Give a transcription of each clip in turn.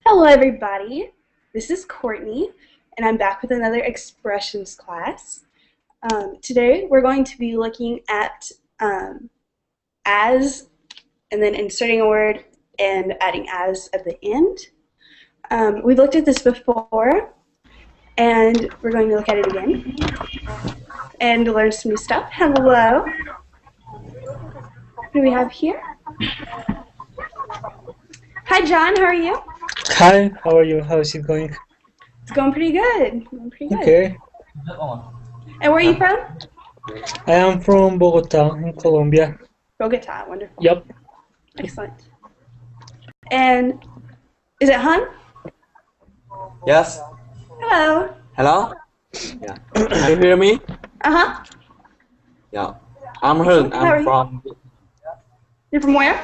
Hello everybody, this is Courtney and I'm back with another expressions class. Today we're going to be looking at as and then inserting a word and adding as at the end. We've looked at this before and we're going to look at it again and learn some new stuff. Hello, what do we have here? Hi John, how are you? Hi, how are you? How is it going? It's going pretty good. Okay. And where are you from? I am from Bogota, in Colombia. Bogota, wonderful. Yep. Excellent. And is it Han? Yes. Hello. Hello? Yeah. Can you hear me? Uh-huh. Yeah. I'm Han. How are I'm you? from You're from where?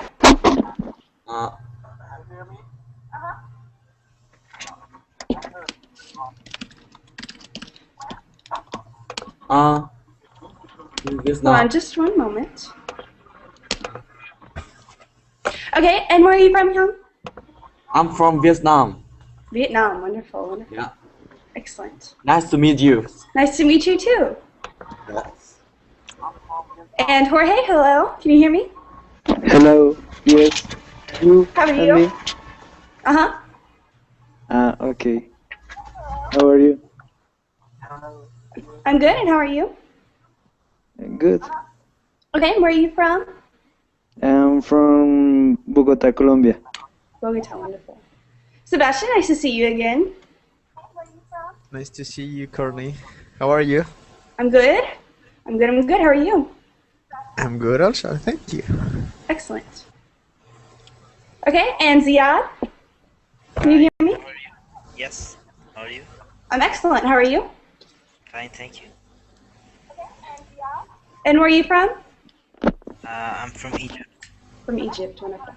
Hold Vietnam. on, just one moment. Okay, and where are you from, Han? I'm from Vietnam. Vietnam, wonderful, wonderful. Yeah. Excellent. Nice to meet you. Nice to meet you too. Yes. And Jorge, hello. Can you hear me? Hello, yes. You How are and you? me? Uh-huh. Okay. How are you? I'm good, and how are you? Good. Okay, and where are you from? I'm from Bogota, Colombia. Bogota, wonderful. Sebastian, nice to see you again. Nice to see you, Courtney. How are you? I'm good. I'm good. How are you? I'm good also, thank you. Excellent. Okay, and Ziad, can you hear me? How are you? Yes. How are you? I'm excellent. How are you? Fine, thank you. And where are you from? I'm from Egypt. From Egypt, wonderful.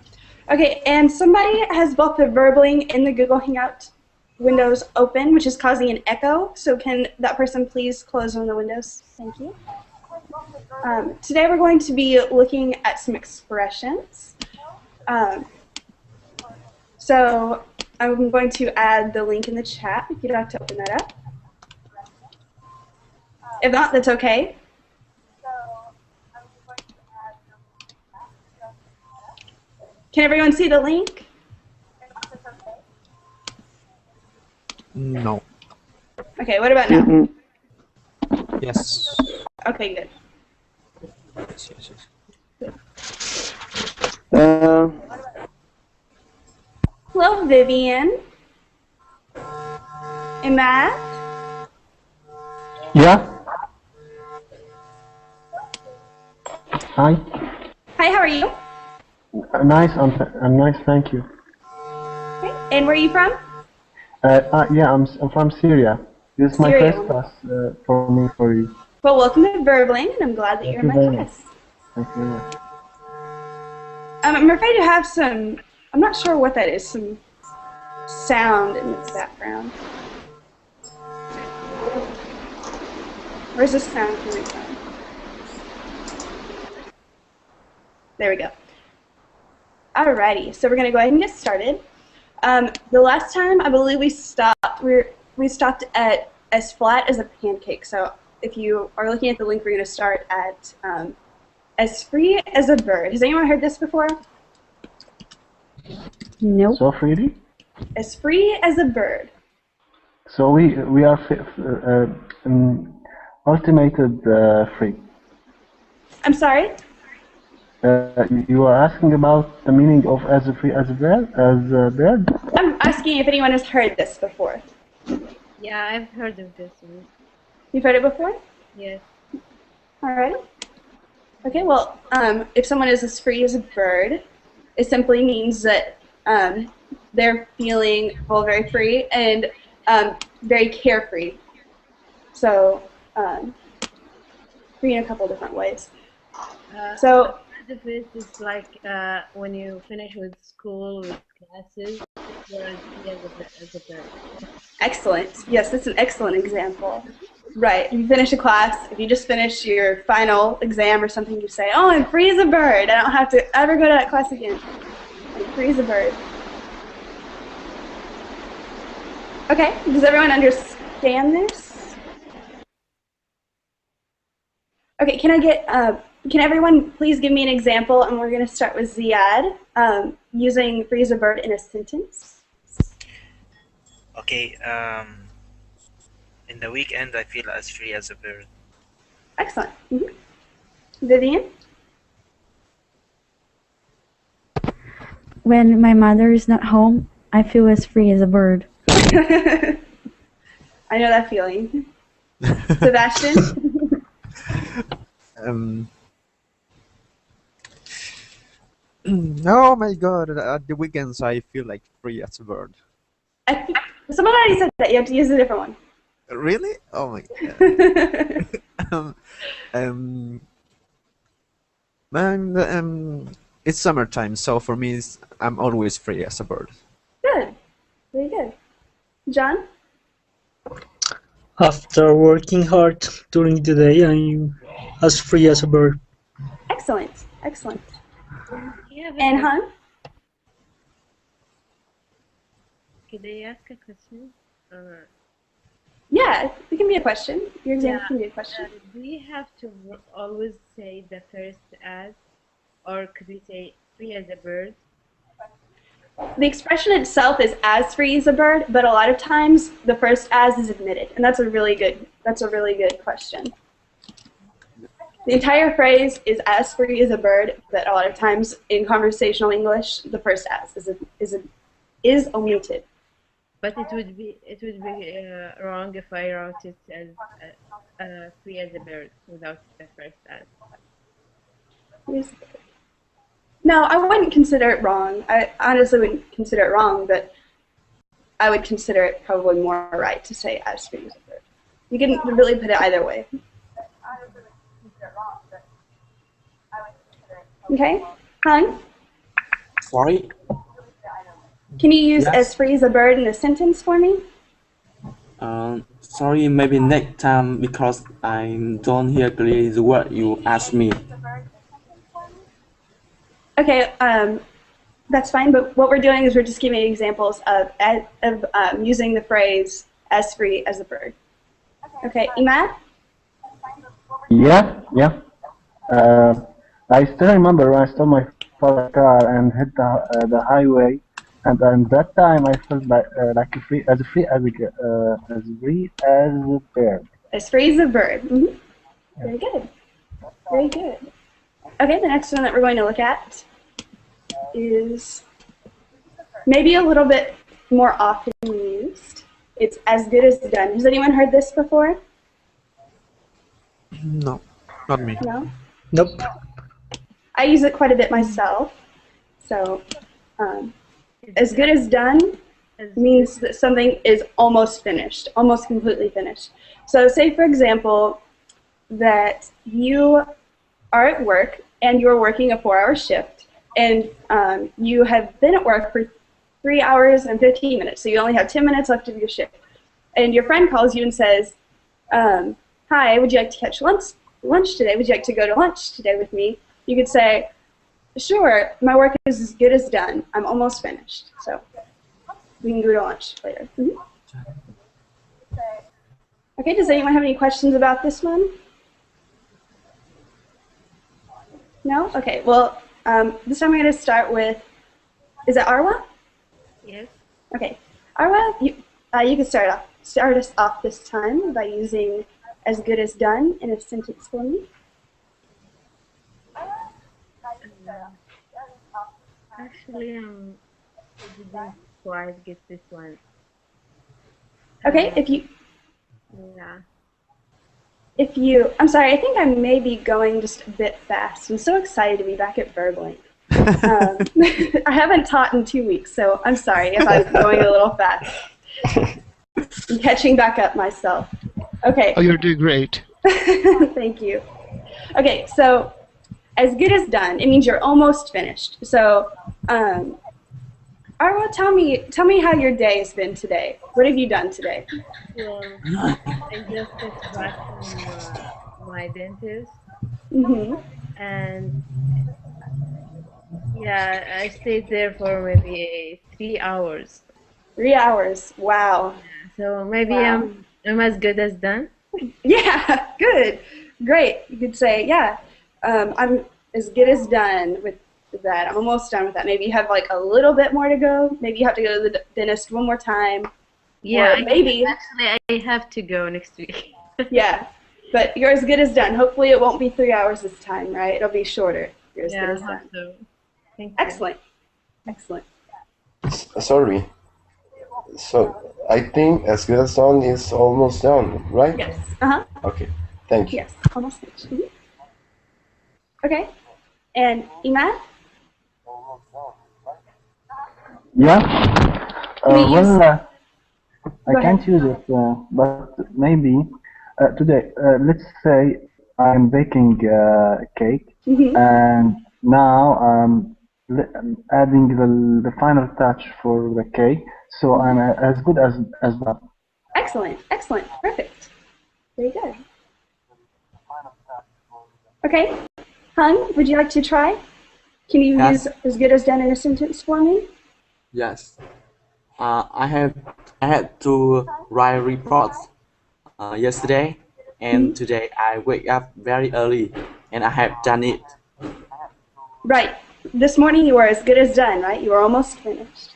Okay, and somebody has both the verbling in the Google Hangout windows open, which is causing an echo. So can that person please close one of the windows? Thank you. Today we're going to be looking at some expressions. So I'm going to add the link in the chat if you'd like to open that up. If not, that's okay. Can everyone see the link? No. Okay, what about now? Yes. Okay, good. Yes. Hello, Vivian. And Matt. Yeah. Hi. Hi, how are you? Nice. I'm nice. Thank you. Okay. And where are you from? Yeah. I'm from Syria. This is my Syria. first class for you. Well, welcome to Verbling, and I'm glad that Thank you're you in my very much. class. Thank you very much. I'm afraid to have some, I'm not sure what that is, some sound in the background. Where's this sound coming from? There we go. Alrighty, so we're going to go ahead and get started. The last time, I believe we stopped at as flat as a pancake. So if you are looking at the link, we're going to start at as free as a bird. Has anyone heard this before? Nope. So free. As free as a bird. So we are ultimated free. I'm sorry? You are asking about the meaning of as free as a bird? I'm asking if anyone has heard this before. Yeah, I've heard of this one. You've heard it before? Yes. Alright. Okay, well, if someone is as free as a bird, it simply means that they're feeling, well, very free and very carefree. So, free in a couple different ways. So, Part of it is like when you finish with school, with classes, you're as free as a bird. excellent. Yes, that's an excellent example. Right. If you finish a class, if you just finish your final exam or something, you say, "Oh, I'm free as a bird. I don't have to ever go to that class again. I'm free as a bird." Okay. Does everyone understand this? Okay. Can everyone please give me an example? And we're going to start with Ziad, using free as a bird in a sentence. Okay. In the weekend, I feel as free as a bird. Excellent. Vivian? When my mother is not home, I feel as free as a bird. I know that feeling. Sebastian? Oh my god, at the weekends I feel like free as a bird. I think someone already said that. You have to use a different one. Really? Oh my god. It's summertime, so for me, I'm always free as a bird. Good. Very good. John? After working hard during the day, I'm as free as a bird. Excellent. Excellent. Yeah, And Han? could I ask a question? Yeah, it can be a question. Your example can be a question. Do we have to always say the first as, or could we say free as a bird? The expression itself is as free as a bird, but a lot of times the first as is omitted, and that's a really good question. The entire phrase is as free as a bird, but a lot of times in conversational English, the first as is omitted. But it would be wrong if I wrote it as free as a bird without the first as. No, I wouldn't consider it wrong. I honestly wouldn't consider it wrong, but I would consider it probably more right to say as free as a bird. You can really put it either way. Okay, Han? Sorry? Can you use Yes. as free as a bird in a sentence for me? Sorry, maybe next time because I don't hear clearly the word you asked me. Okay, that's fine, but what we're doing is we're just giving examples of using the phrase as free as a bird. Okay, Imad? Yeah. I still remember when I stole my father's car and hit the highway, and that time I felt like free as a bird. As free as a bird. Very good. Very good. Okay, the next one that we're going to look at is maybe a little bit more often used. It's as good as done. Has anyone heard this before? No, not me. No? Nope. I use it quite a bit myself. So, as good as done means that something is almost finished, almost completely finished. So say, for example, that you are at work and you're working a 4-hour shift, and you have been at work for 3 hours and 15 minutes, so you only have 10 minutes left of your shift. And your friend calls you and says, hi, would you like to catch lunch today? Would you like to go to lunch today with me? You could say, sure, my work is as good as done. I'm almost finished, so we can go to lunch later. Okay, does anyone have any questions about this one? No? Okay, well, this time I'm going to start with, is it Arwa? Yes. Okay, Arwa, you can start us off this time by using as good as done in a sentence for me. Actually, I didn't quite get this one. Okay, I'm sorry, I think I may be going just a bit fast. I'm so excited to be back at Verblink. I haven't taught in 2 weeks, so I'm sorry if I'm going a little fast. I'm catching back up myself. Okay. Oh, you're doing great. Thank you. Okay, so as good as done, it means you're almost finished. So, Arwa, All right, well, tell me how your day has been today. What have you done today? Well, I just got back from my dentist, Mm-hmm. and yeah, I stayed there for maybe 3 hours. 3 hours. Wow. So maybe Wow. I'm as good as done. Yeah, good. Great. You could say, yeah, I'm as good as done with that. I'm almost done with that. Maybe you have like a little bit more to go. Maybe you have to go to the dentist one more time. Yeah, Or maybe. actually, I have to go next week. Yeah, but you're as good as done. Hopefully it won't be 3 hours this time, right? It'll be shorter. You're as good Yeah, as I hope done. so. Thank you. Excellent. Excellent. Sorry. So I think as good as done is almost done, right? Yes. Uh-huh. Okay. Thank you. Yes. Almost finished. Mhm. Okay. And Imad? Yeah. Can we use- Well, I Go ahead. can't use it, but maybe today, let's say I'm baking a cake, Mhm. and now I'm adding the final touch for the cake, so I'm as good as that. Excellent. Excellent. Perfect. Very good. Okay. Hung, would you like to try? Can you Yes. use as good as done in a sentence for me? Yes. I had to write reports yesterday, and today I wake up very early, and I have done it. Right. This morning you were as good as done, right? You were almost finished.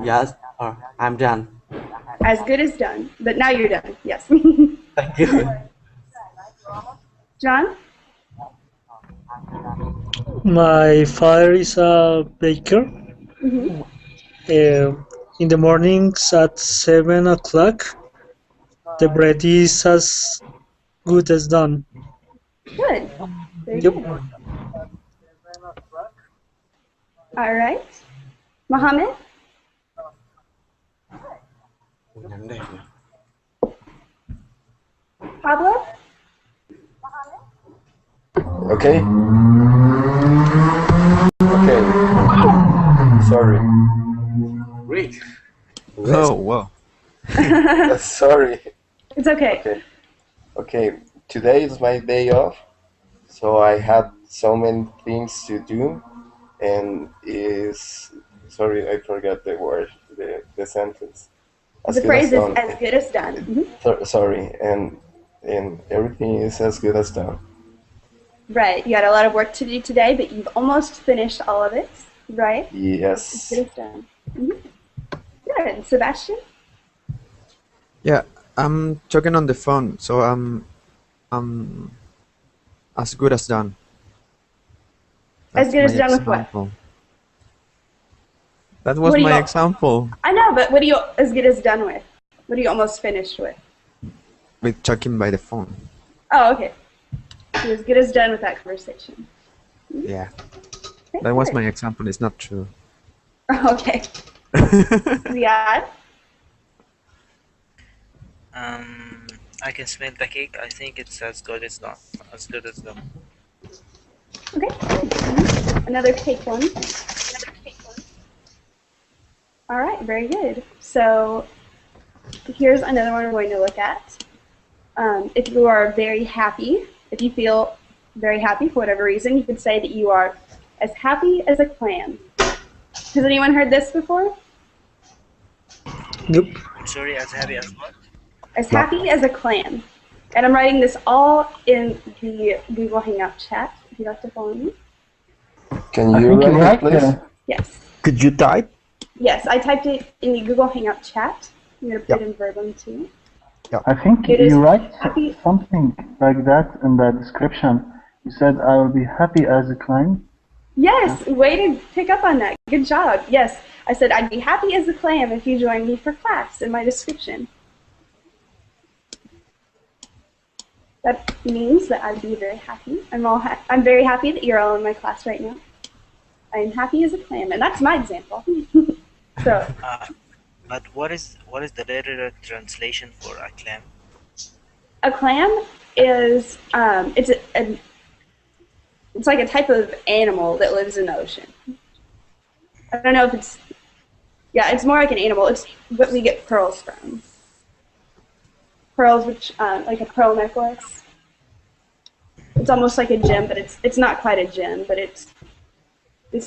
Yes, I'm done. As good as done. But now you're done. Yes. Thank you. John? My father is a baker. Mm-hmm. In the mornings at 7 o'clock, the bread is as good as done. Good. Very Yep. good. All right. Mohammed? Pablo? Okay. Okay. Sorry. Great. Oh, wow. Sorry. It's okay. Okay. Okay. Today is my day off, so I had so many things to do, and sorry, I forgot the word, the sentence. As The good as phrase is done. as good as done. Mhm. Sorry, and everything is as good as done. Right. You had a lot of work to do today, but you've almost finished all of it, right? As Yes. good as done. Mhm. Good. Sebastian? Yeah, I'm talking on the phone, so I'm as good as done. As good my as done with what? example. That was What do my you- example I know, but what are you as good as done with? What are you almost finished with? with talking by the phone. Oh, okay. You're as good as done with that conversation. Yeah, Okay, that was good. my example. It's not true. Okay. Ziad? I can smell the cake. I think it's as good as done. As good as done. Okay. Another cake one. All right, very good. So here's another one we're going to look at. If you are very happy, if you feel very happy for whatever reason, you could say that you are as happy as a clam. Has anyone heard this before? Nope. I'm sorry, as happy as what? As happy as a clam. And I'm writing this all in the Google Hangout chat, if you'd like to follow me. Can I you think you're write it, right. please? Yes. Could you type? Yes, I typed it in the Google Hangout chat. I'm going to put it in verbum too. I think It is you write happy. something like that in the description. You said, I will be happy as a clam. Yes, way to pick up on that. Good job. Yes, I said I'd be happy as a clam if you joined me for class in my description. That means that I'd be very happy. I'm very happy that you're all in my class right now. I'm happy as a clam, and that's my example. So, But what is the literal translation for a clam? a clam is it's like a type of animal that lives in the ocean. I don't know if it's Yeah, it's more like an animal. It's what we get pearls from. Pearls, which like a pearl necklace. It's almost like a gem, but it's not quite a gem. But it's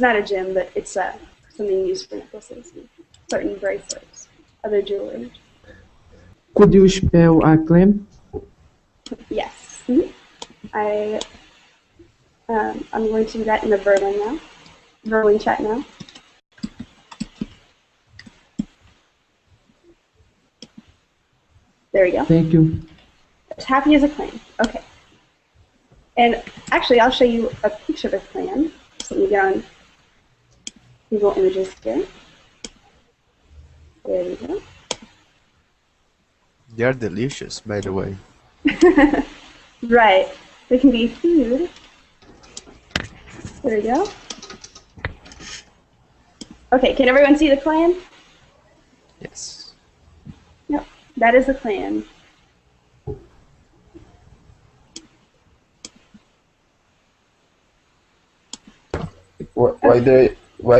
not a gem, but it's something used for necklaces, and certain bracelets, other jewelry. Could you spell a clam? Yes. I'm going to do that in the verbling chat now. There we go. Thank you. As happy as a clam. Okay. And actually, I'll show you a picture of a clam. So let me get on Google Images here. There we go. They are delicious, by the way. Right. They can be food. There we go. Okay, can everyone see the clam? Yes. Yep, that is a clam. Why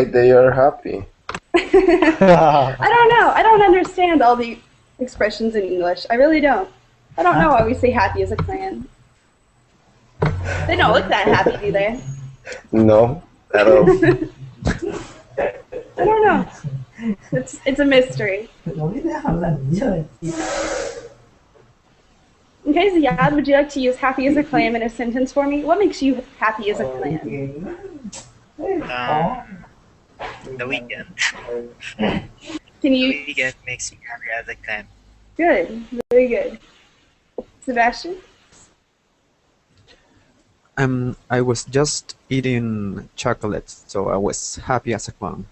they are happy? I don't know. I don't understand all the expressions in English. I really don't. I don't know why we say happy as a clam. They don't look that happy, do they? No, at all. I don't know. It's a mystery. Okay, Ziad, would you like to use happy as a clam in a sentence for me? What makes you happy as a clam? The weekend. Can you? The weekend makes me happy as a clam. Good, very good. Sebastian? I was just eating chocolate, so I was happy as a clown.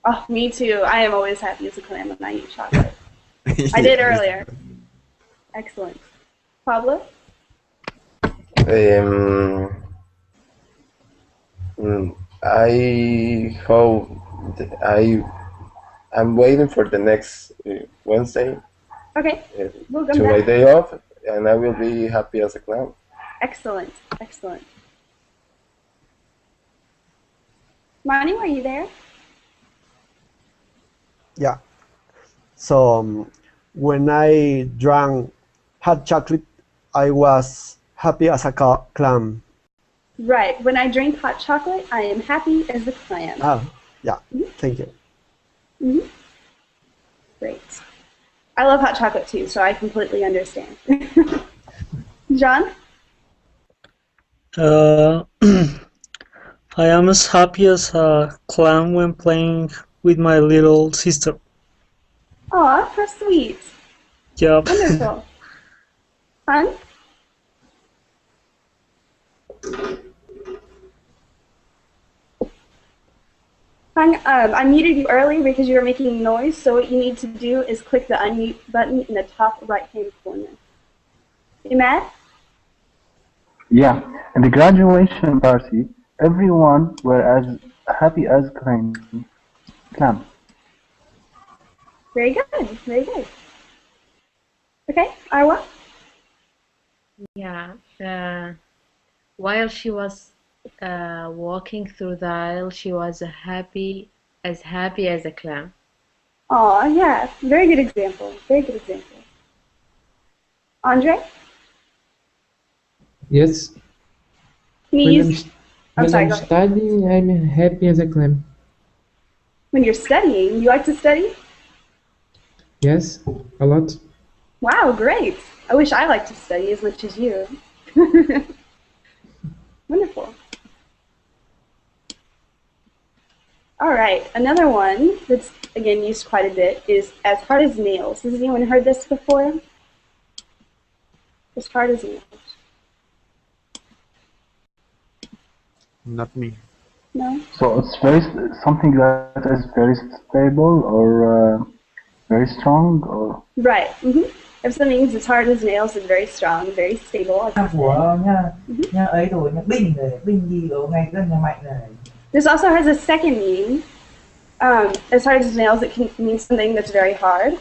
Oh, me too. I am always happy as a clam when I eat chocolate. I did earlier. Excellent. Pablo? I hope I'm waiting for the next Wednesday. Okay. We'll come to my back. day off, and I will be happy as a clown. Excellent. Excellent. Monty, are you there? Yeah. So when I drank hot chocolate, I was happy as a clam. Right. When I drink hot chocolate, I am happy as a clam. Oh, yeah. Thank you. Mm-hmm. Great. I love hot chocolate too, so I completely understand. John? I am as happy as a clam when playing with my little sister. Aw, how sweet. Yep. Wonderful. Fun? I muted you earlier because you were making noise, so what you need to do is click the unmute button in the top right-hand corner. You mad? Yeah, in the graduation party, everyone were as happy as clam. Very good, very good. Okay, Arwa? Yeah. While she was walking through the aisle, she was happy as a clam. Aw, yeah, very good example, very good example. Andre? Yes. Can you use... When sorry, I'm go ahead. studying, I'm happy as a clam. When you're studying, you like to study? Yes, a lot. Wow, great. I wish I liked to study as much as you. Wonderful. All right, another one that's, again, used quite a bit is as hard as nails. Has anyone heard this before? As hard as nails. Not me. No? So it's something that is very stable or very strong or... Right. Mm-hmm. If something's as hard as nails, it's very strong, very stable. This also has a second meaning. As hard as nails, it can mean something that's very hard.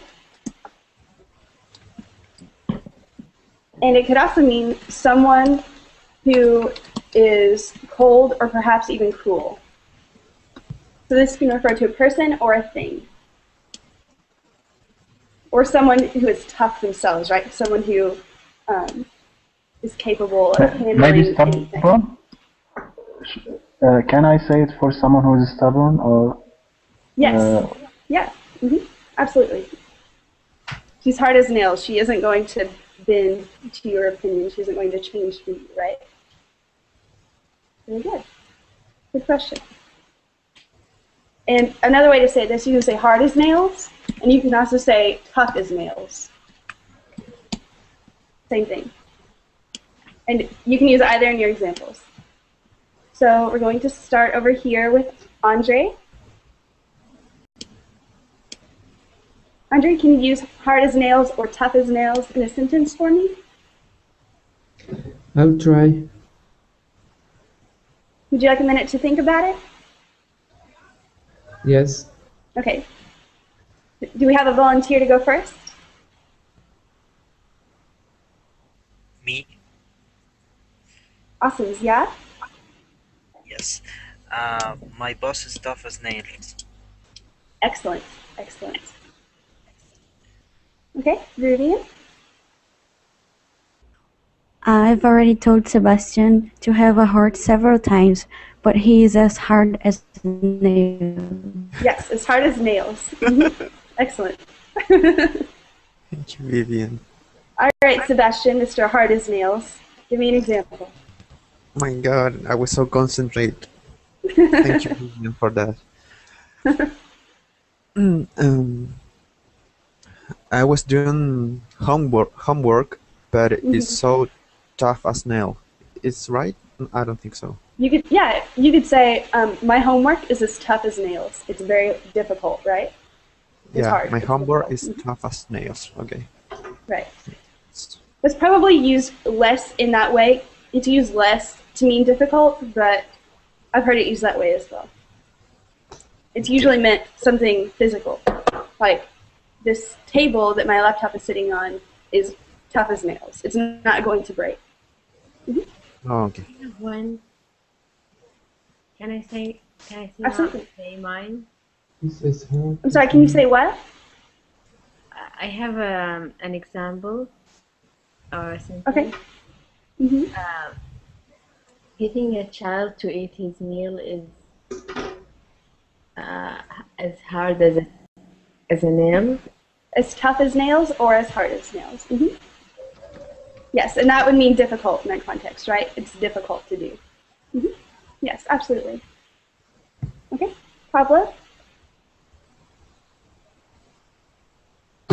And it could also mean someone who is cold or perhaps even cruel. So this can refer to a person or a thing. Or someone who is tough themselves, right? Someone who is capable of handling Maybe anything. stubborn? Can I say it for someone who is stubborn or? Yes. Yeah. Absolutely. She's hard as nails. She isn't going to bend to your opinion. She isn't going to change for you, right? Very good. Good question. And another way to say this, you can say hard as nails, and you can also say tough as nails. Same thing. And you can use either in your examples. So we're going to start over here with Andre. Andre, can you use hard as nails or tough as nails in a sentence for me? I'll try. Would you like a minute to think about it? Yes. Okay. Do we have a volunteer to go first? Me? Awesome. Yeah? Yes. My boss is tough as nails. Excellent. Excellent. Okay, Vivian? I've already told Sebastian to have a heart several times, but he is as hard as nails. Yes, as hard as nails. Excellent. Thank you, Vivian. All right, Sebastian, Mr. Hard as Nails. Give me an example. My God, I was so concentrated. Thank you, Vivian, for that. I was doing homework, but it's so tough as nail. It's right? I don't think so. You could say my homework is as tough as nails. It's very difficult, right? It's hard. My It's homework difficult. is tough as nails. Okay. Right. It's probably used less in that way. It's used less to mean difficult, but I've heard it used that way as well. It's usually meant something physical, like this table that my laptop is sitting on is tough as nails. It's not going to break. Oh, okay. I have one. Can I say Absolutely. say mine? I'm sorry, can you say what? I have an example or a sentence. Okay. Getting a child to eat his meal is as hard as a nail. As tough as nails or as hard as nails? Yes, and that would mean difficult in that context, right? It's difficult to do. Yes, absolutely. Okay, Pablo?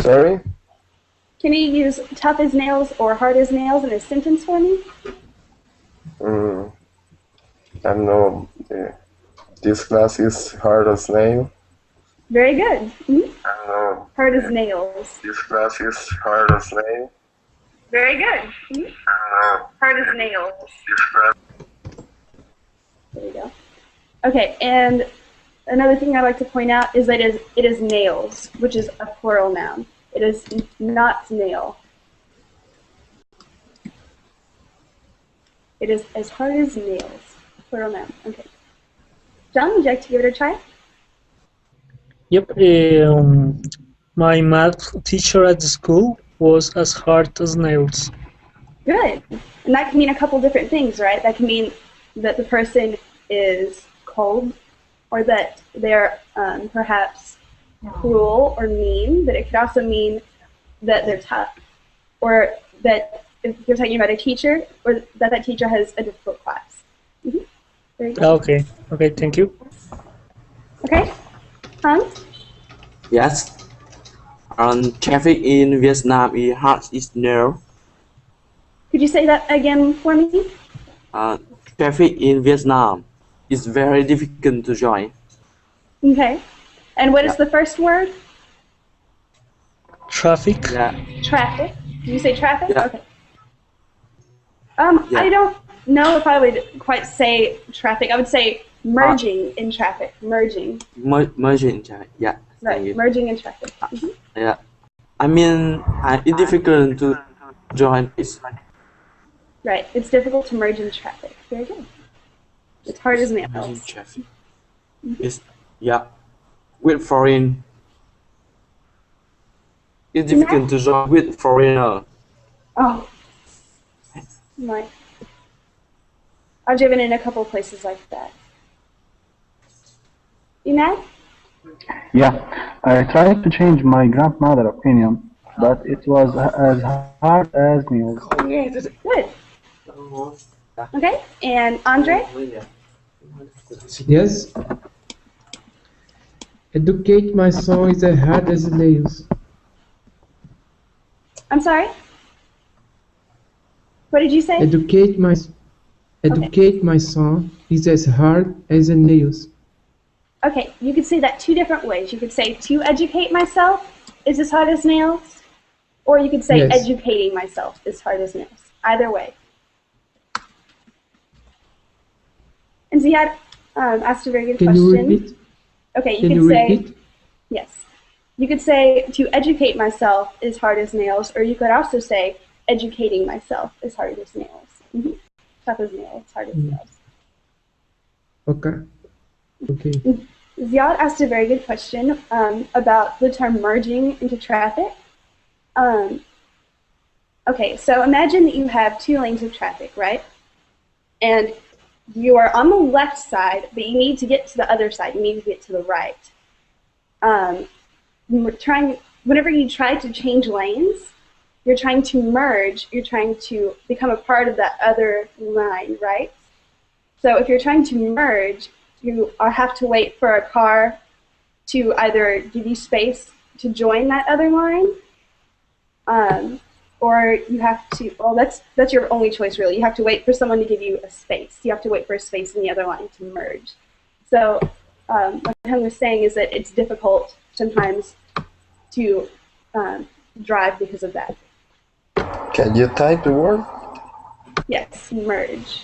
Sorry? Can you use tough as nails or hard as nails in a sentence for me? I don't know. This class is hard as nail. Very good. I don't know. Hard as nails. This class is hard as nail. Very good. I don't know. Hard as nails. This class. There you go. Okay, and another thing I'd like to point out is that it is nails, which is a plural noun. It is not nail. It is as hard as nails. Plural noun. Okay. John, would you like to give it a try? Yep. My math teacher at the school was as hard as nails. Good. And that can mean a couple different things, right? That can mean that the person is cold, or that they're perhaps cruel or mean, but it could also mean that they're tough, or that if you're talking about a teacher, or that teacher has a difficult class. Very good. Okay. Okay. Thank you. Okay. Hans? Yes. Traffic in Vietnam is hard as nail. Could you say that again for me? Traffic in Vietnam is very difficult to join. Okay. And what is the first word? Traffic. Yeah. Traffic. Did you say traffic? Yeah. Okay. I don't know if I would quite say traffic. I would say merging in traffic. Merging. Merging in traffic. Yeah. Right. Merging in traffic. Yeah. I mean, it's difficult to join. Right. It's difficult to merge in traffic. Very good. It's hard as nails. Merging traffic. It's Yeah, with foreign. It's difficult to join with foreigner. Oh, right. I've driven in a couple places like that. You mad? Yeah, I tried to change my grandmother's opinion, but it was as hard as nails. Good. Okay, and Andre? Yes. Educate my son is as hard as nails. I'm sorry? What did you say? Educate my son is as hard as nails. Okay, you could say that two different ways. You could say to educate myself is as hard as nails, or you could say Yes. educating myself is hard as nails. Either way. And Ziad asked a very good Can question. you repeat? Okay, Can you you could say, repeat? yes. You could say to educate myself is hard as nails, or you could also say educating myself is hard as nails. Tough as nails, hard as nails. Okay. Okay. Ziad asked a very good question about the term merging into traffic. Okay, so imagine that you have two lanes of traffic, right? And you are on the left side, but you need to get to the other side. You need to get to the right. Whenever you try to change lanes, you're trying to merge, you're trying to become a part of that other line, right? So if you're trying to merge, you have to wait for a car to either give you space to join that other line, or you have to, well, that's your only choice really. You have to wait for someone to give you a space. You have to wait for a space in the other line to merge. So what Hung was saying is that it's difficult sometimes to drive because of that. Can you type the word? Yes, merge.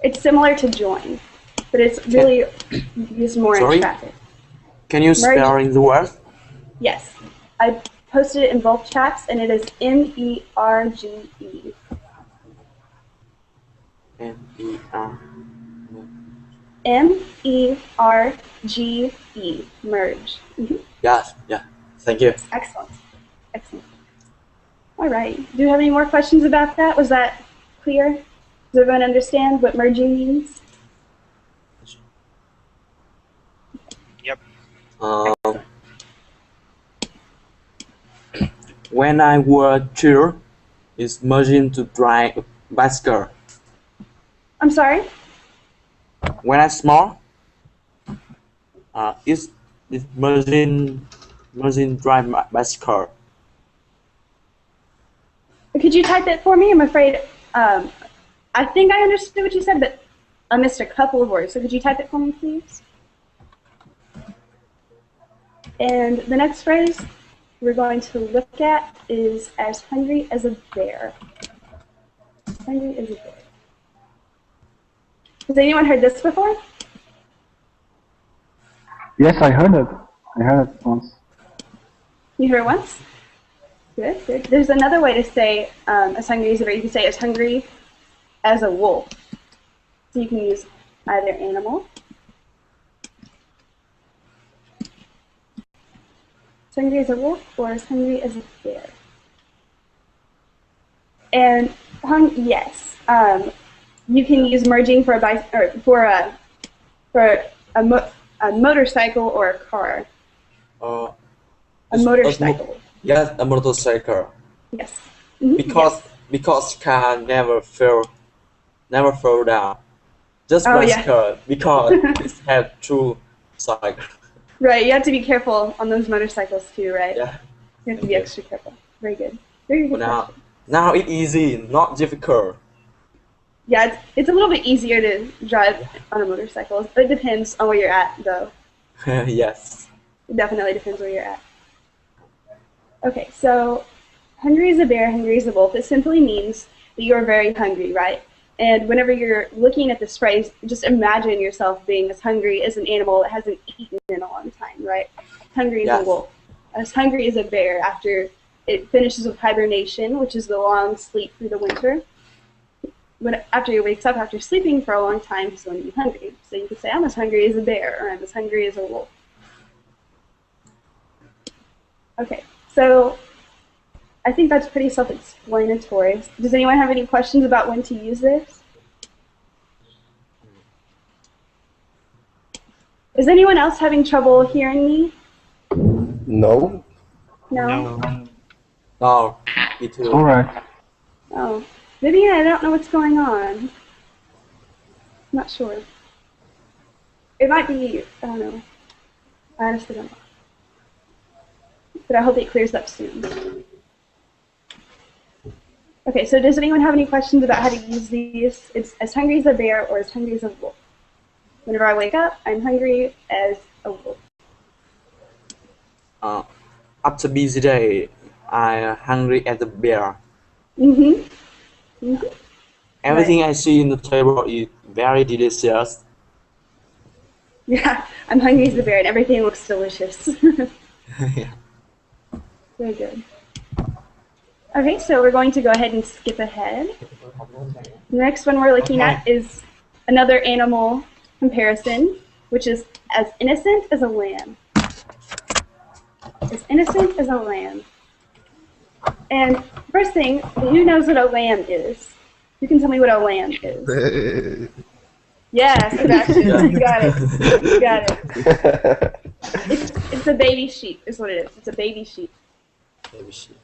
It's similar to join, but it's really used more in traffic. Can you spell in the word? Yes. I posted it in both chats, and it is M-E-R-G-E. M-E-R. M-E-R-G-E. Merge. Yes, yeah. Thank you. Excellent. Excellent. All right. Do you have any more questions about that? Was that clear? Does everyone understand what merging means? Yep. When I was child, it's merging to drive a bicycle. I'm sorry? When I'm small, it's merging drive my bicycle. Could you type it for me? I'm afraid I think I understood what you said, but I missed a couple of words. So could you type it for me, please? And the next phrase we're going to look at is as hungry as a bear. Hungry as a bear. Has anyone heard this before? Yes, I heard it. I heard it once. You heard it once? Good, good. There's another way to say as hungry as a bear. You can say as hungry as a wolf. So you can use either animal. As hungry as a wolf or as hungry as a bear. And yes, you can use merging for a motorcycle or a car. A motorcycle. Yes, a motorcycle. Yes. Because car never fall down. Just bicycle because it has two cycles. Right, you have to be careful on those motorcycles too, right? Yeah. You have to be extra careful. Very good. Very good. Now it's easy, not difficult. Yeah, it's a little bit easier to drive on a motorcycle. It depends on where you're at, though. Yes. It definitely depends where you're at. Okay, so hungry as a bear, hungry as a wolf, it simply means that you're very hungry, right? And whenever you're looking at this phrase, just imagine yourself being as hungry as an animal that hasn't eaten in a long time, right? Hungry as a wolf. As hungry as a bear after it finishes with hibernation, which is the long sleep through the winter. after he wakes up after sleeping for a long time, he's going to be hungry. So you could say, I'm as hungry as a bear, or I'm as hungry as a wolf. Okay, so I think that's pretty self-explanatory. Does anyone have any questions about when to use this? Is anyone else having trouble hearing me? No. No? No, me too. All right. Oh, maybe I don't know what's going on. I'm not sure. It might be, I don't know. I honestly don't know. But I hope it clears up soon. Okay, so does anyone have any questions about how to use these? It's as hungry as a bear or as hungry as a wolf. Whenever I wake up, I'm hungry as a wolf. After busy day, I'm hungry as a bear. Everything I see in the table is very delicious. Yeah, I'm hungry as a bear and everything looks delicious. Yeah. Very good. Okay, so we're going to go ahead and skip ahead. The next one we're looking at is another animal comparison, which is as innocent as a lamb. As innocent as a lamb. And first thing, who knows what a lamb is? You can tell me what a lamb is. Yes, Sebastian, you got it. You got it. It's a baby sheep, is what it is. It's a baby sheep. Baby sheep.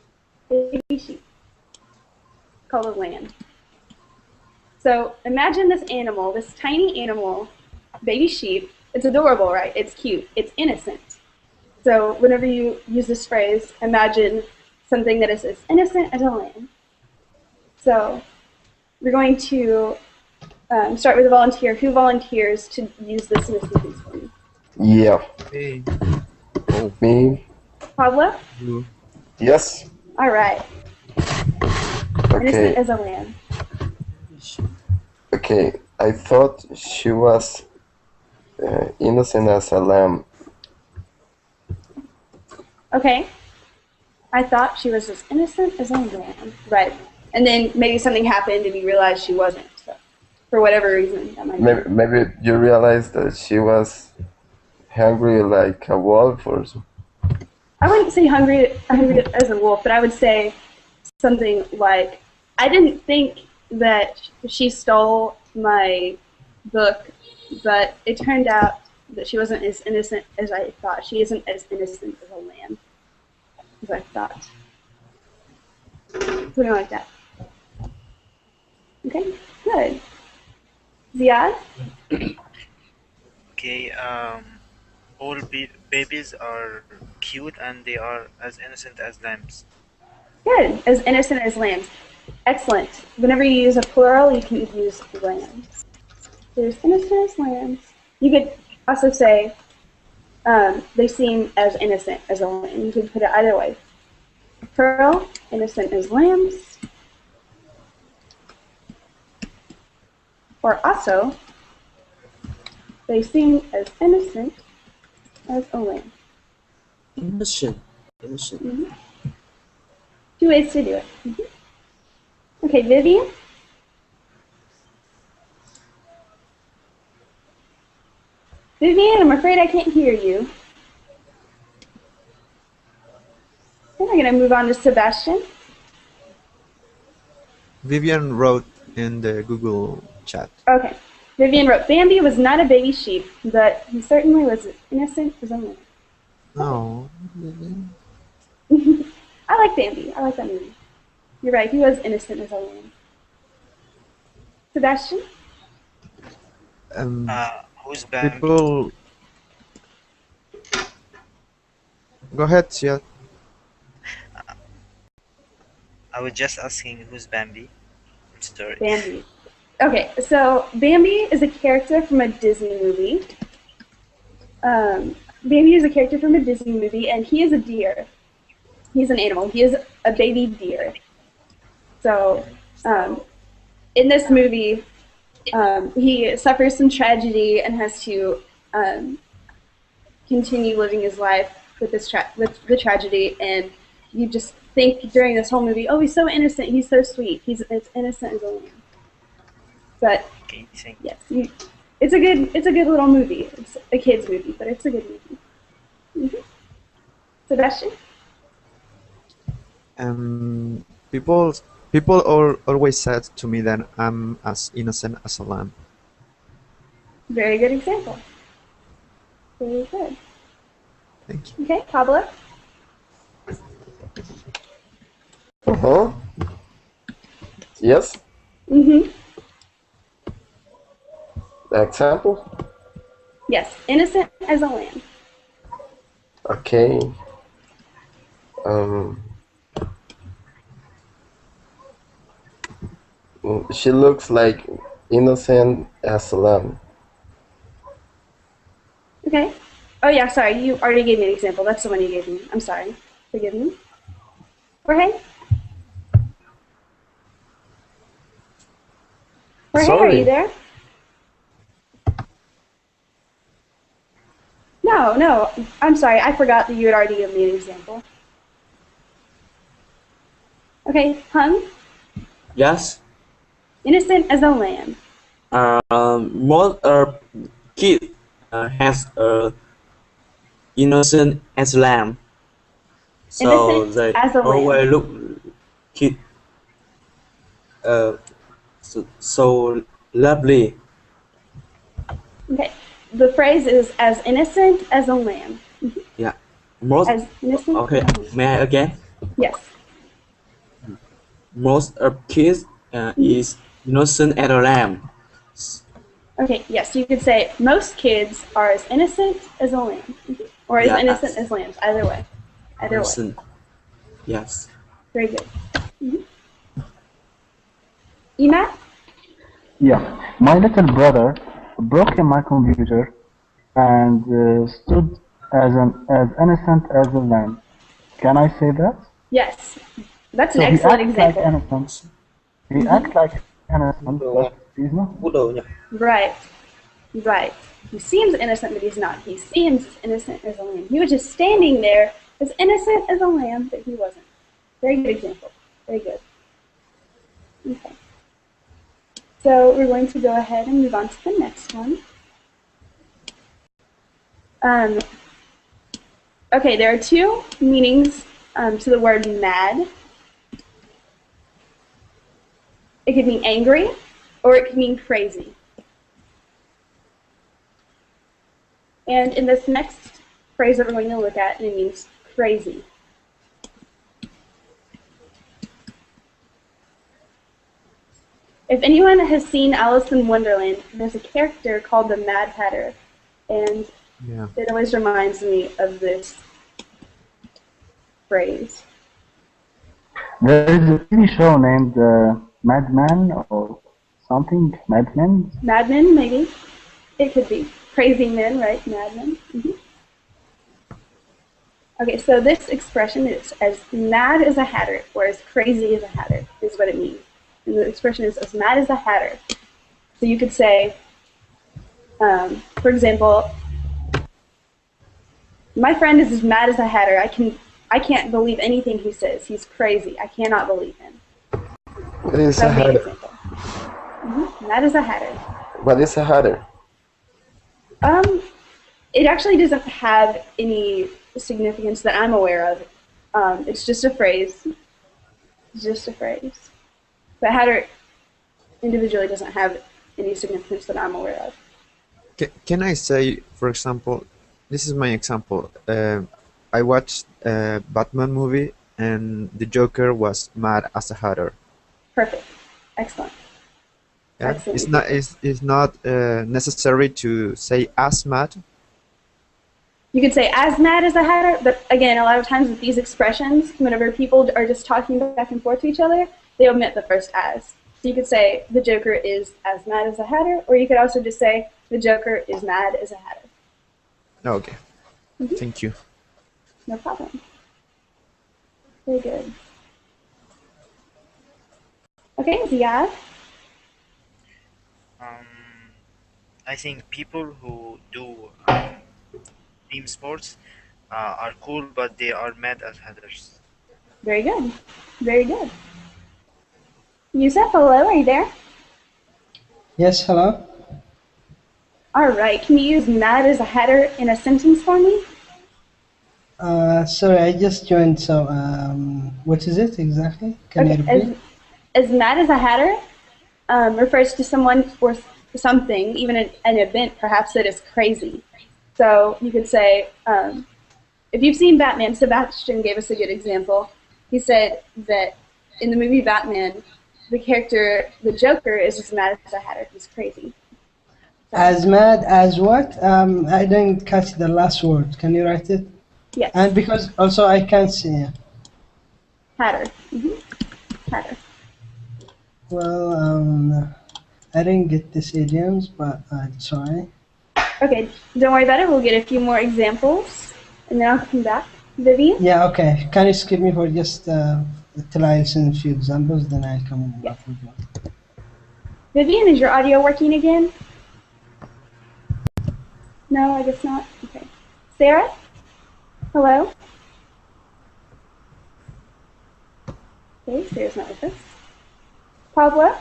Baby sheep. Called a lamb. So imagine this animal, this tiny animal, baby sheep. It's adorable, right? It's cute. It's innocent. So whenever you use this phrase, imagine something that is as innocent as a lamb. So we're going to start with a volunteer. Who volunteers to use this in a sentence for me? Yeah. Hey. Me. Pablo? Yes. All right. Okay. Innocent as a lamb. Okay. I thought she was innocent as a lamb. Okay. I thought she was as innocent as a lamb. Right. And then maybe something happened and you realized she wasn't. So, for whatever reason. That might be. Maybe you realized that she was hungry like a wolf or something. I wouldn't say hungry as a wolf, but I would say something like, I didn't think that she stole my book, but it turned out that she wasn't as innocent as I thought. She isn't as innocent as a lamb as I thought. Something like that. Okay, good. Ziad? Okay, all babies are cute and they are as innocent as lambs. Good, as innocent as lambs. Excellent. Whenever you use a plural, you can use lambs. There's innocent as lambs. You could also say they seem as innocent as a lamb. You could put it either way. Plural, innocent as lambs. Or also, they seem as innocent as a lamb. Innocent. Innocent. Mm-hmm. Two ways to do it. Mm-hmm. Okay, Vivian? Vivian, I'm afraid I can't hear you. Then I'm going to move on to Sebastian. Vivian wrote in the Google chat. Okay. Vivian wrote, Bambi was not a baby sheep, but he certainly was as innocent as a lamb. Oh. I like Bambi. I like that movie. You're right. He was innocent as a lamb. Sebastian? Who's Bambi? People... Go ahead, Siad. I was just asking who's Bambi. I'm sorry. Bambi. Okay, so Bambi is a character from a Disney movie. Bambi is a character from a Disney movie, and he is a deer. He's an animal. He is a baby deer. So, in this movie, he suffers some tragedy and has to continue living his life with this with the tragedy. And you just think during this whole movie, oh, he's so innocent. He's so sweet. He's as innocent as a lamb. But Okay, thank yes, it's a good little movie. It's a kids movie, but it's a good movie. Sebastian? People always said to me that I'm as innocent as a lamb. Very good example. Very good. Thank you. Okay, Pablo? Uh-huh. Yes. Mm-hmm. Example. Yes, innocent as a lamb. Okay. Um. She looks like innocent as a lamb. Okay. Oh yeah, sorry, you already gave me an example. That's the one you gave me. I'm sorry. Forgive me. Jorge? Jorge, are you Sorry. there? No, I'm sorry. I forgot that you had already given me an example. Okay, Hung? Yes. Innocent as a lamb. Most kid has innocent as lamb, so Innocent they as a lamb. always look kid so lovely. Okay, the phrase is as innocent as a lamb. Yeah. Most As innocent okay. as a lamb. May I again? Yes. Most of kids is innocent as a lamb. Okay, yes, you could say most kids are as innocent as a lamb. Or as innocent Yes. as lambs, either way. Either way. Innocent. Yes. Very good. Emat? Yeah, my little brother broke in my computer and stood as innocent as a lamb. Can I say that? Yes. That's an So he excellent acts like example. innocent. He acts like innocent, but he's not. Right. Right. He seems innocent, but he's not. He seems as innocent as a lamb. He was just standing there as innocent as a lamb, but he wasn't. Very good example. Very good. Okay. So we're going to go ahead and move on to the next one. Okay, there are two meanings to the word mad. It could mean angry, or it could mean crazy. And in this next phrase that we're going to look at, it means crazy. If anyone has seen Alice in Wonderland, there's a character called the Mad Hatter, and it always reminds me of this phrase. There is a TV show named Madman or something. Madmen? Madmen, maybe. It could be. Crazy men, right? Madmen. Okay, so this expression is as mad as a hatter, or as crazy as a hatter, is what it means. And the expression is as mad as a hatter. So you could say, for example, my friend is as mad as a hatter. I can't believe anything he says. He's crazy. I cannot believe him. What is a That would be an hatter? example. Mad as a hatter. What is a hatter? It actually doesn't have any significance that I'm aware of. It's just a phrase. It's just a phrase. But hatter individually doesn't have any significance that I'm aware of. Can I say, for example, this is my example. I watched a Batman movie and the Joker was mad as a hatter. Perfect. Excellent. Yeah? Excellent. It's not necessary to say as mad. You could say as mad as a hatter, but again, a lot of times with these expressions, whenever people are just talking back and forth to each other, they omit the first as. So you could say the Joker is as mad as a hatter, or you could also just say the Joker is mad as a hatter. Okay. Thank you. No problem. Very good. Okay, Ziad? I think people who do team sports are cool, but they are mad at others. Very good. Very good. Yusuf, hello, are you there? Yes, hello? All right, can you use mad as a hatter in a sentence for me? Sorry, I just joined, so what is it exactly? Can you repeat? As mad as a hatter refers to someone or something, even an event perhaps, that is crazy. So you could say, if you've seen Batman, Sebastian gave us a good example. He said that in the movie Batman, the character, the Joker, is as mad as a hatter. He's crazy. As mad as what? I didn't catch the last word. Can you write it? Yes. And because also I can't see. Hatter. Hatter. Well, I didn't get this idioms, but I'll try. Okay, don't worry about it. We'll get a few more examples, and then I'll come back. Vivian? Yeah, okay. Can you skip me for just till I listen to a few examples, then I'll come back with you. Vivian, is your audio working again? No, I guess not. Okay. Sarah? Hello? Okay, Sarah's not with us. Pablo?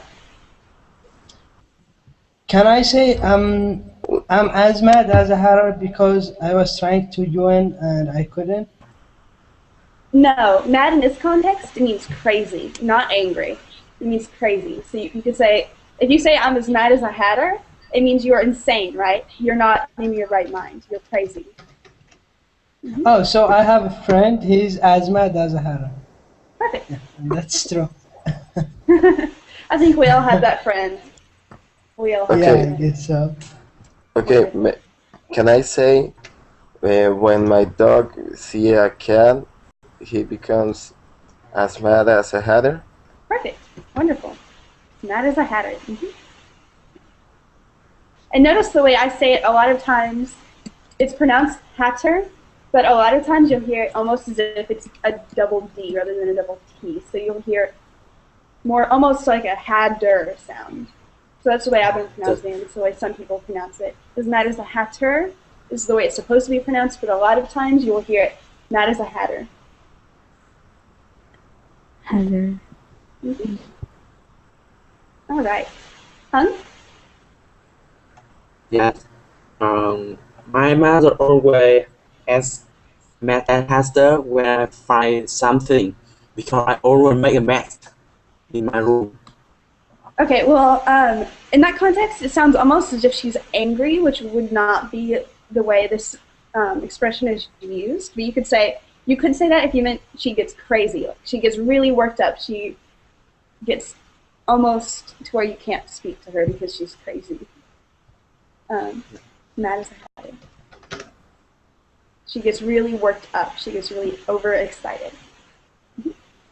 Can I say I'm as mad as a hatter because I was trying to join and I couldn't? No, mad in this context, it means crazy, not angry. It means crazy. So you could say, if you say I'm as mad as a hatter, it means you're insane, right? You're not in your right mind. You're crazy. Oh, so I have a friend, he's as mad as a hatter. Perfect. Yeah, that's true. I think we all have that friend. We all have Yeah, Okay. I guess so. Okay, can I say when my dog see a cat, he becomes as mad as a hatter? Perfect. Wonderful. Mad as a hatter. And notice the way I say it, a lot of times it's pronounced hatter, but a lot of times you'll hear it almost as if it's a double D rather than a double T. So you'll hear more almost like a hadder sound. So that's the way I've been pronouncing it. It's the way some people pronounce it. As mad as a hatter is the way it's supposed to be pronounced, but a lot of times you will hear it mad as a hatter. Heather. All right. Hun? Yes. My mother always asks mad and haster when I find something because I always make a mess in my room. Okay, well, in that context, it sounds almost as if she's angry, which would not be the way this expression is used. But you could say that if you meant she gets crazy, like she gets really worked up. She gets almost to where you can't speak to her because she's crazy. Mad as a hatter. She gets really worked up. She gets really overexcited.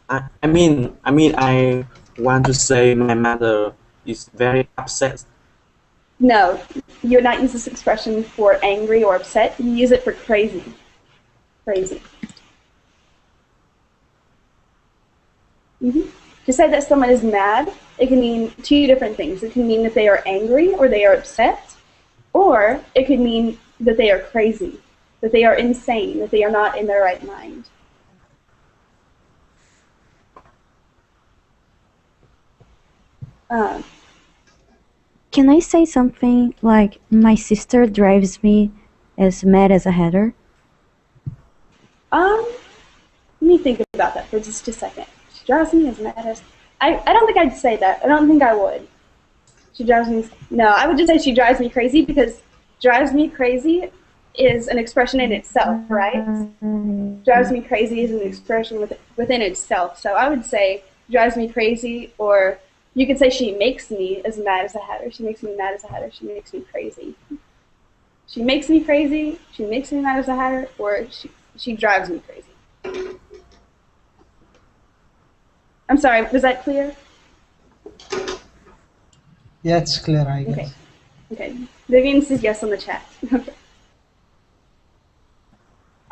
I mean, I want to say my mother is very upset. No, you would not use this expression for angry or upset. You use it for crazy. Crazy. To say that someone is mad, it can mean two different things. It can mean that they are angry or they are upset, or it could mean that they are crazy, that they are insane, that they are not in their right mind. Can I say something like my sister drives me as mad as a hatter? Let me think about that for just a second. She drives me as mad as... I don't think I'd say that. I don't think I would. She drives me... No, I would just say she drives me crazy because drives me crazy is an expression in itself, right? Drives me crazy is an expression within itself. So I would say drives me crazy, or you could say she makes me as mad as a hatter. She makes me mad as a hatter. She makes me crazy. She makes me crazy. She makes me mad as a hatter, or she drives me crazy. I'm sorry, was that clear? Yeah, it's clear, I guess. Okay. Vivian says yes on the chat. Okay.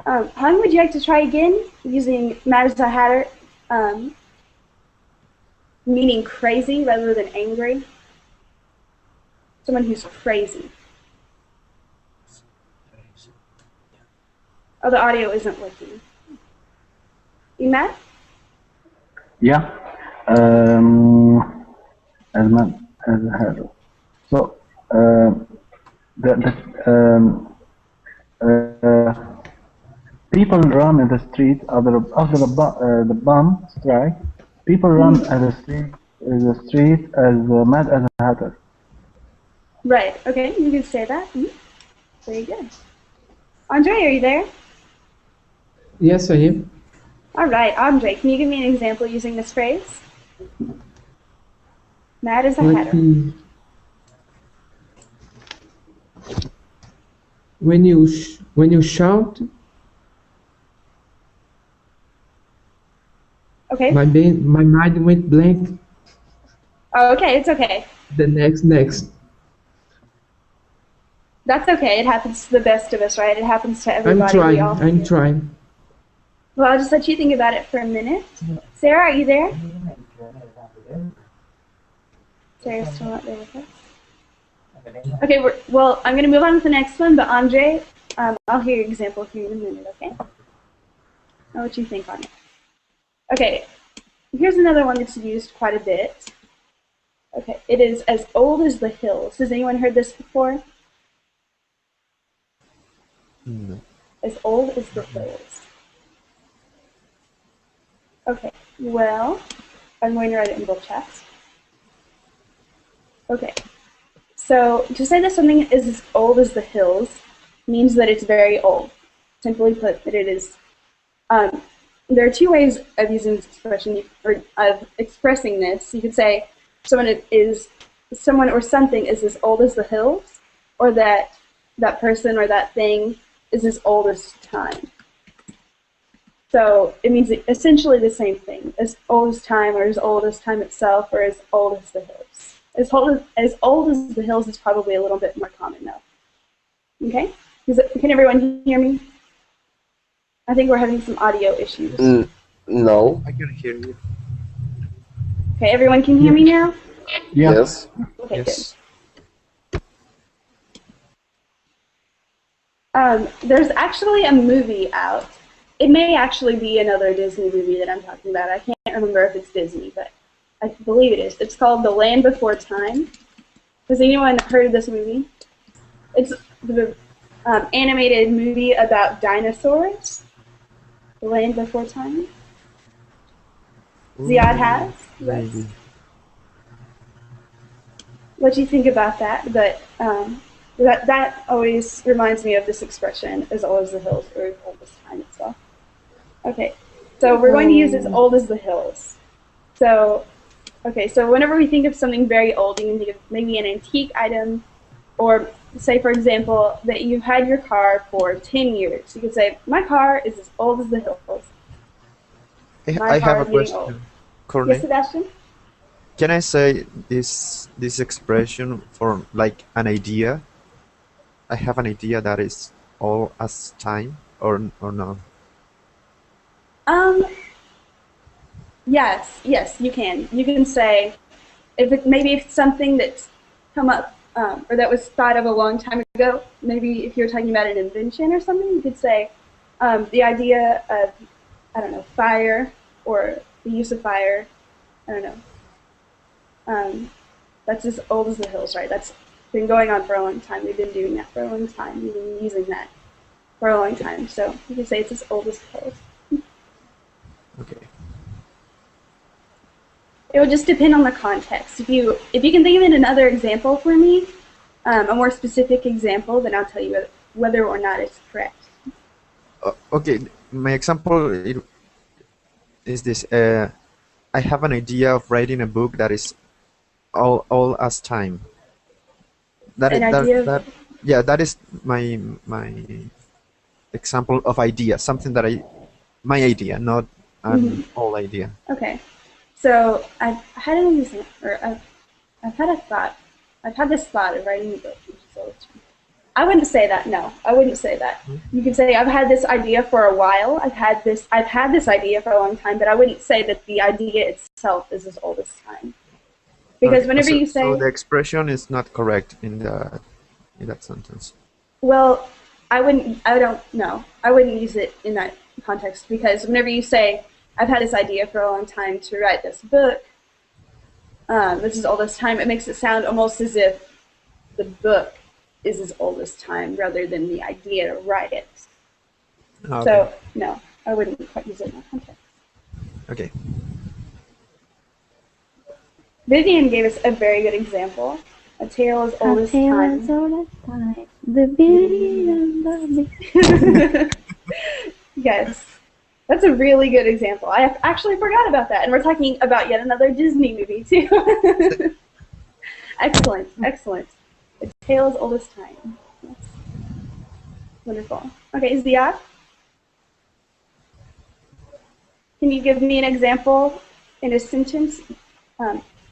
Hun, would you like to try again using mad as a hatter, meaning crazy rather than angry? Someone who's crazy. Oh, the audio isn't working. You mad? Yeah. As mad as a hatter. So the people run in the street after the bomb strike. People run at the street as mad as a hatter. Right. Okay, you can say that. Very good. Andre, are you there? Yes, I am. All right, Andre, can you give me an example using this phrase? Mad as a Let hatter. me. When you shout, Okay. my mind went blank. Oh, okay, it's okay. The next. That's okay. It happens to the best of us, right? It happens to I'm everybody. We all trying. I'm do. trying. Well, I'll just let you think about it for a minute. Sarah, are you there? Sarah's still not there with us. Okay, well, I'm going to move on to the next one, but Andre, I'll hear your example here in a minute, okay? I'll let you think on it. Okay, here's another one that's used quite a bit. Okay, it is as old as the hills. Has anyone heard this before? No. As old as the hills. Okay, well, I'm going to write it in both chats. Okay, so to say that something is as old as the hills means that it's very old. Simply put, that it is. There are two ways of using this expression, or of expressing this. You could say someone or something is as old as the hills, or that person or that thing is as old as time. So it means essentially the same thing, as old as time, or as old as time itself, or as old as the hills. As old as the hills is probably a little bit more common, though. Okay? Can everyone hear me? I think we're having some audio issues. No. I can hear you. Okay, everyone can hear me now? Yes. Okay, Yes. good. There's actually a movie out. It may actually be another Disney movie that I'm talking about. I can't remember if it's Disney, but I believe it is. It's called The Land Before Time. Has anyone heard of this movie? It's the animated movie about dinosaurs. The Land Before Time. Ziad has? Maybe. Yes. What do you think about that? But that always reminds me of this expression, as old as the hills, or as old as time itself. Okay, so we're going to use as old as the hills. So, okay, so whenever we think of something very old, you can think of maybe an antique item, or say, for example, that you've had your car for 10 years. You could say, my car is as old as the hills. I have a getting old. question, Courtney. Yes, Sebastian? Can I say this expression for like an idea? I have an idea that is all as time, or no? Yes, you can. You can say, maybe if it's something that's come up, or that was thought of a long time ago, maybe if you're talking about an invention or something, you could say the idea of, I don't know, fire, or the use of fire, I don't know. That's as old as the hills, right? That's been going on for a long time. We've been doing that for a long time. We've been using that for a long time. So you can say it's as old as the hills. Okay. It will just depend on the context. If you can think of another example for me, a more specific example, then I'll tell you whether or not it's correct. Okay, my example is this. I have an idea of writing a book that is all as time. That is my example of idea. Something that my idea, not an all idea. Okay, so I've had this thought of writing a book. I wouldn't say that. No, I wouldn't say that. You could say I've had this idea for a while. I've had this idea for a long time, but I wouldn't say that the idea itself is as old as time. Because whenever you say, so the expression is not correct in that sentence. Well, I don't know. I wouldn't use it in that context, because whenever you say I've had this idea for a long time to write this book, this is all this time, it makes it sound almost as if the book is as old as time rather than the idea to write it. Okay. So, no, I wouldn't quite use it in that context. Okay. Vivian gave us a very good example. A tale as old as tale time. as old as time. The beauty and the beast. Yes, that's a really good example. I actually forgot about that, and we're talking about yet another Disney movie too. Excellent, excellent. A tale as old as time. Yes. Wonderful. Okay, Ziad, can you give me an example in a sentence?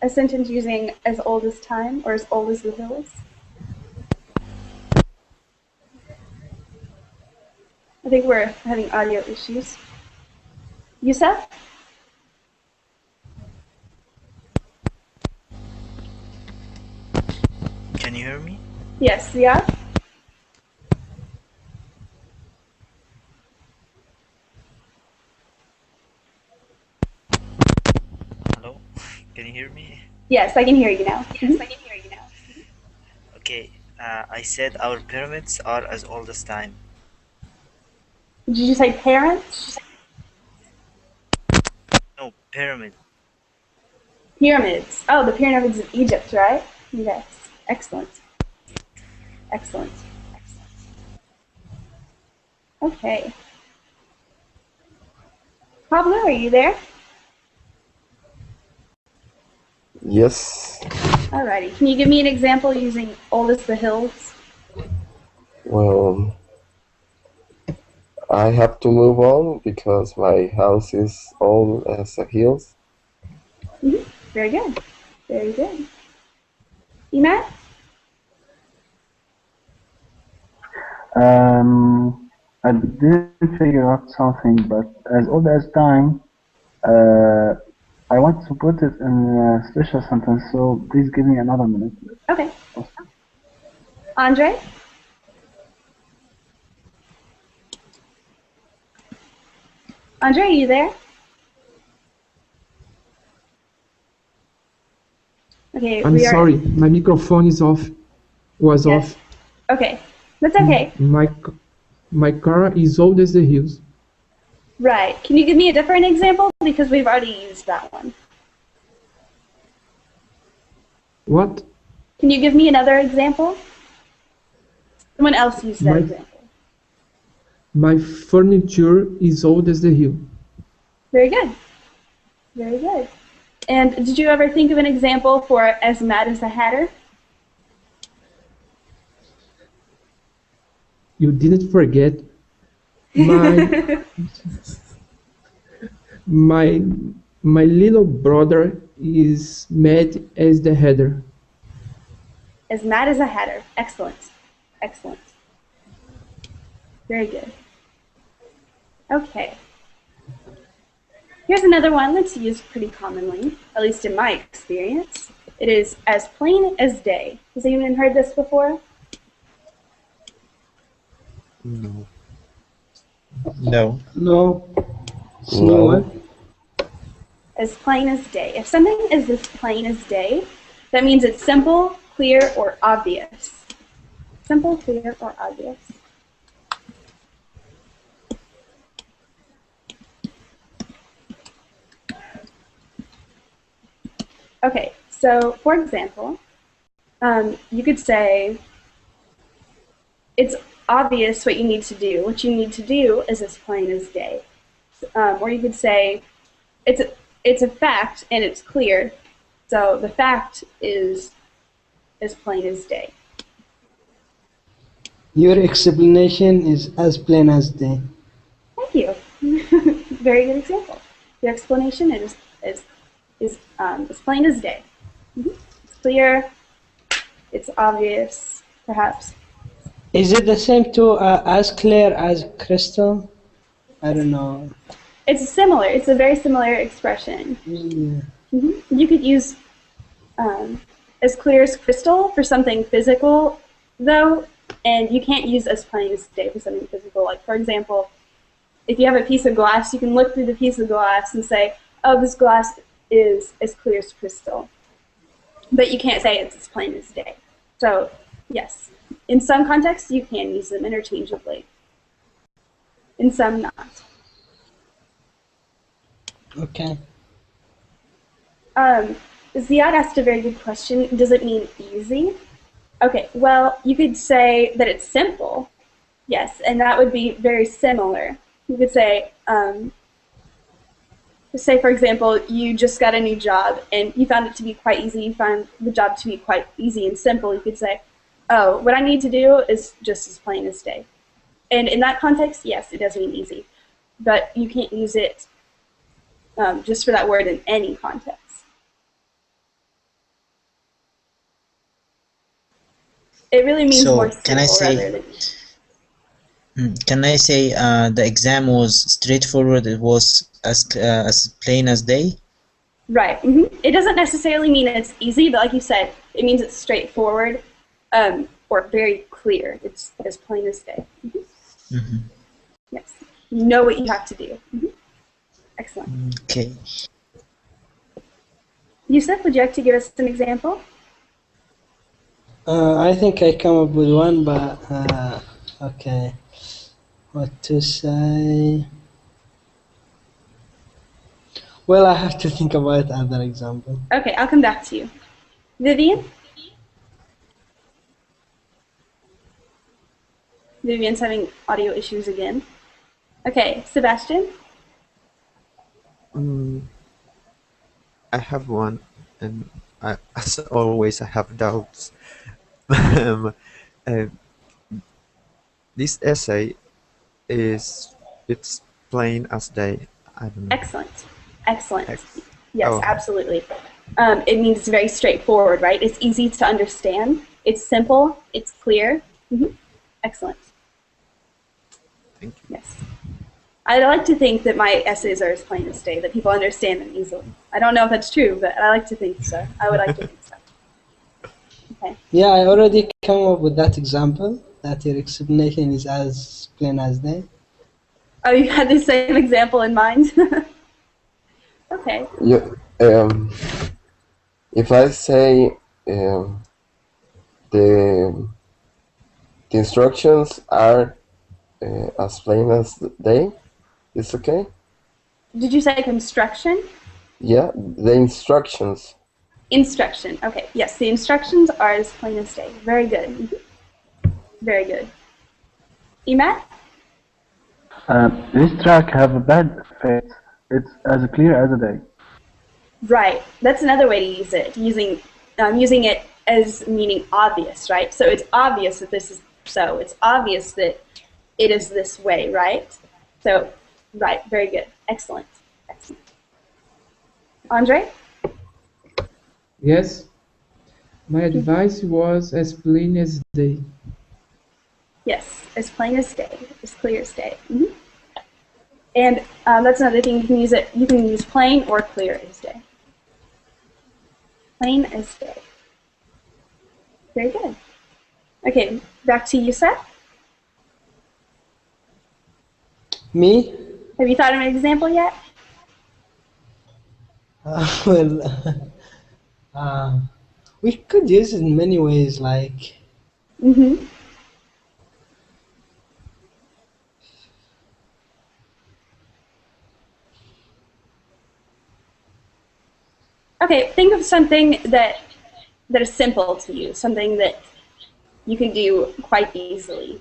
A sentence using as old as time or as old as the hills? I think we're having audio issues. Yusuf? Can you hear me? Yes, Ziad? Hello? Can you hear me? Yes, I can hear you now. Yes, I can hear you now. Okay, I said our pyramids are as old as time. Did you say parents? No, pyramid. Pyramids. Oh, the pyramids of Egypt, right? Yes. Excellent. Excellent. Okay. Pablo, are you there? Yes. Alrighty. Can you give me an example using old as the hills? Well, I have to move on because my house is old as the hills. Mm-hmm. Very good. Very good. Emat? I didn't figure out something, but as old as time, I want to put it in a special sentence, so please give me another minute. Okay. Andre? Andre, are you there? Okay, I'm sorry, my microphone is off. Was off. Okay, that's okay. My car is old as the hills. Right. Can you give me a different example? Because we've already used that one. What? Can you give me another example? Someone else used that example. My furniture is old as the hill. Very good. Very good. And did you ever think of an example for as mad as a hatter? You didn't forget my my little brother is mad as the header. As mad as a hatter. Excellent. Excellent. Very good. Okay. Here's another one that's used pretty commonly, at least in my experience. It is as plain as day. Has anyone heard this before? No. No. No. As plain as day. If something is as plain as day, that means it's simple, clear, or obvious. Simple, clear, or obvious. Okay, so for example, you could say, it's obvious what you need to do. What you need to do is as plain as day. Or you could say, it's a fact and it's clear, so the fact is as plain as day. Your explanation is as plain as day. Thank you. Very good example. The explanation is as plain as day. It's clear, it's obvious, perhaps. Is it the same to as clear as crystal? I don't know. It's similar. It's a very similar expression. Yeah. You could use as clear as crystal for something physical, though, and you can't use as plain as day for something physical. Like, for example, if you have a piece of glass, you can look through the piece of glass and say, oh, this glass is as clear as crystal. But you can't say it's as plain as day. So Yes. In some contexts, you can use them interchangeably. In some, not. Okay. Ziad asked a very good question. Does it mean easy? Okay, well, you could say that it's simple. Yes, and that would be very similar. You could say, for example, you just got a new job and you found it to be quite easy. You found the job to be quite easy and simple. You could say, oh, what I need to do is just as plain as day. And in that context, yes, it does mean easy. But you can't use it just for that word in any context. It really means So more simple can I say rather than easy. can I say the exam was straightforward? It was as plain as day. Right. Mm-hmm. It doesn't necessarily mean it's easy, but like you said, it means it's straightforward or very clear. It's as plain as day. Mm-hmm. Mm-hmm. Yes. You know what you have to do. Mm-hmm. Excellent. Okay. Yusuf, would you like to give us an example? I think I come up with one, but okay. What to say? Well, I have to think about other example. Okay, I'll come back to you. Vivian? Vivian's having audio issues again. Okay, Sebastian? I have one, and as always, I have doubts. This essay it's plain as day. I don't know. Excellent. Excellent. Yes, Oh. absolutely. It means it's very straightforward, right? It's easy to understand. It's simple. It's clear. Mm-hmm. Excellent. Thank you. Yes. I like to think that my essays are as plain as day, that people understand them easily. I don't know if that's true, but I like to think so. I would like to think so. Okay. Yeah, I already come up with that example, that your explanation is as plain as day. Oh, you had the same example in mind? Okay. Yeah, if I say the instructions are as plain as day, it's okay? Did you say construction? Yeah, the instructions. Instruction. Okay. Yes, the instructions are as plain as day. Very good. Mm-hmm. Very good. Emat? This track have a bad face. It's as clear as a day. Right. That's another way to use it. Using it as meaning obvious, right? So it's obvious that this is so. It's obvious that it is this way, right? So, right. Very good. Excellent. Excellent. Andre? Yes. My advice was as plain as day. Yes, as plain as day, as clear as day. Mm-hmm. And that's another thing, you can use it. You can use plain or clear as day. Plain as day. Very good. Okay, back to you, Seth. Me? Have you thought of an example yet? We could use it in many ways, like. Mm-hmm. Okay, think of something that is simple to you, something that you can do quite easily.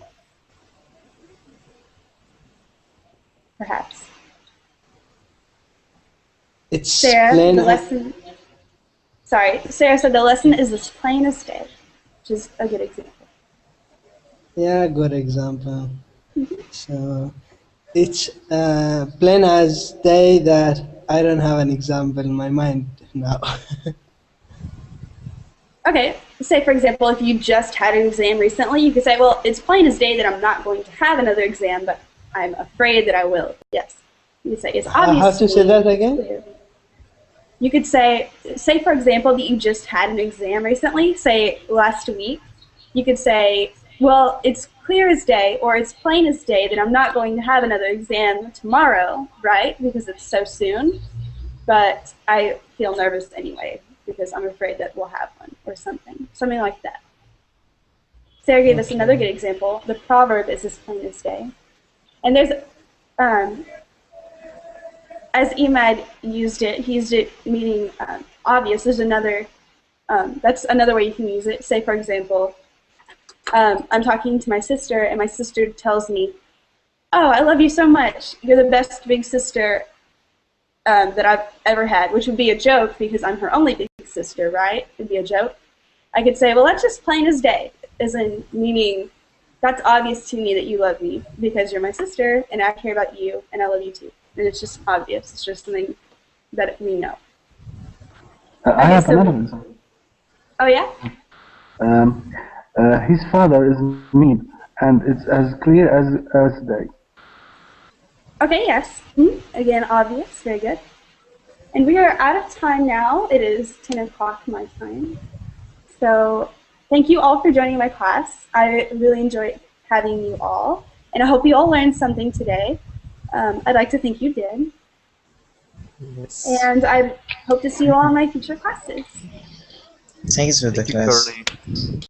Perhaps. It's Sarah, plain. the lesson. Sorry, Sarah said the lesson is as plain as day, which is a good example. Yeah, good example. So it's plain as day that I don't have an example in my mind now. Okay, say for example, if you just had an exam recently, you could say, well, it's plain as day that I'm not going to have another exam, but I'm afraid that I will. Yes. You could say it's obvious. I have to say that again? Clear. You could say for example, that you just had an exam recently, say last week. You could say, well, it's clear as day, or it's plain as day that I'm not going to have another exam tomorrow, right? Because it's so soon. But I feel nervous anyway, because I'm afraid that we'll have one, or something like that. Sarah gave us another good example. The proverb is as plain as day. And there's, as Emad used it, he used it meaning obvious. There's another, that's another way you can use it. Say, for example, I'm talking to my sister, and my sister tells me, "Oh, I love you so much. You're the best big sister that I've ever had," which would be a joke because I'm her only big sister, right? It'd be a joke. I could say, well, that's just plain as day, as in meaning that's obvious to me that you love me because you're my sister, and I care about you, and I love you too. And it's just obvious. It's just something that we know. I have another example. Oh, yeah? His father is meat, and it's as clear as day. Okay, yes. Again, obvious. Very good. And we are out of time now. It is 10 o'clock my time. So thank you all for joining my class. I really enjoyed having you all, and I hope you all learned something today. I'd like to think you did. Yes. And I hope to see you all in my future classes. Thanks for the Thank you, class. Courtney.